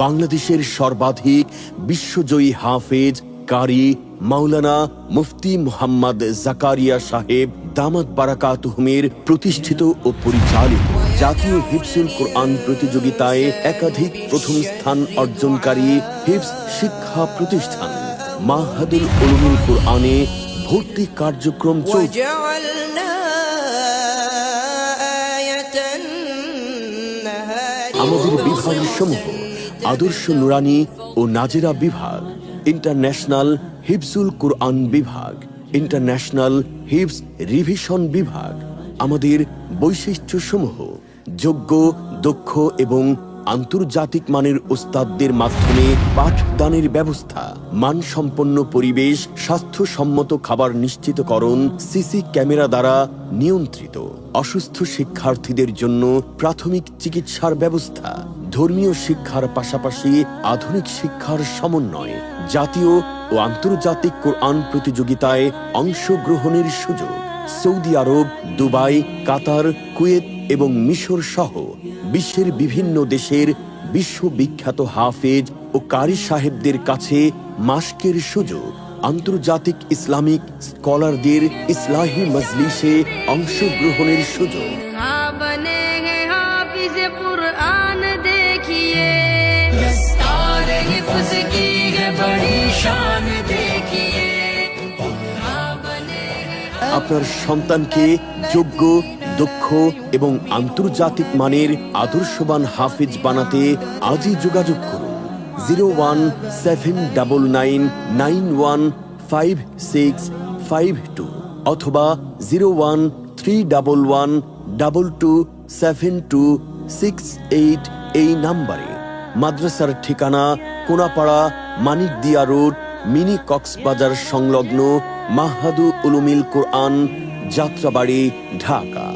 বাংলাদেশের সর্বাধিক বিশ্বজয়ী হাফেজ কারি মাওলানা মুফতি মুহাম্মদ জাকারিয়া সাহেব দামাত বারাকাতুহুমের প্রতিষ্ঠিত ও পরিচালিত জাতীয় হিফজুল কোরআন প্রতিযোগিতায় একাধিক প্রথম স্থান অর্জনকারী হিফজ শিক্ষা প্রতিষ্ঠান মাহাদুল উলুমুল কোরআনে ভর্তি কার্যক্রম চলছে। আমাদের বিভাগ সমূহ আদর্শ নুরানি ও নাজেরা বিভাগ, ইন্টারন্যাশনাল হিফজুল কোরআন বিভাগ, ইন্টারন্যাশনাল হিফজ রিভিশন বিভাগ। আমাদের বৈশিষ্ট্য সমূহ যোগ্য, দক্ষ এবং আন্তর্জাতিক মানের ওস্তাদদের মাধ্যমে পাঠদানের ব্যবস্থা, মানসম্পন্ন পরিবেশ, স্বাস্থ্যসম্মত খাবার নিশ্চিতকরণ, সিসি ক্যামেরা দ্বারা নিয়ন্ত্রিত, অসুস্থ শিক্ষার্থীদের জন্য প্রাথমিক চিকিৎসার ব্যবস্থা, ধর্মীয় শিক্ষার পাশাপাশি আধুনিক শিক্ষার সমন্বয়, জাতীয় ও আন্তর্জাতিক কোরআন প্রতিযোগিতায় অংশগ্রহণের সুযোগ, সৌদি আরব, দুবাই, কাতার, কুয়েত এবং মিশর সহ বিশ্বের বিভিন্ন দেশের বিশ্ববিখ্যাত হাফেজ ও কারি সাহেবদের কাছে মাশকের সুযোগ, আন্তর্জাতিক ইসলামিক স্কলারদের ইসলাহি মজলিসে অংশগ্রহণের সুযোগ। আপনার সন্তানকে যোগ্য, দক্ষ এবং আন্তর্জাতিক মানের আদর্শবান হাফিজ বানাতে আজই যোগাযোগ করুন 017991565 অথবা 01311227268 এই নাম্বারে। মাদ্রাসার ঠিকানা কোনাপাড়া, মানিকদিয়া রোড, মিনি কক্সবাজার সংলগ্ন মাহাদুল উলুমুল কোরআন, যাত্রাবাড়ি, ঢাকা।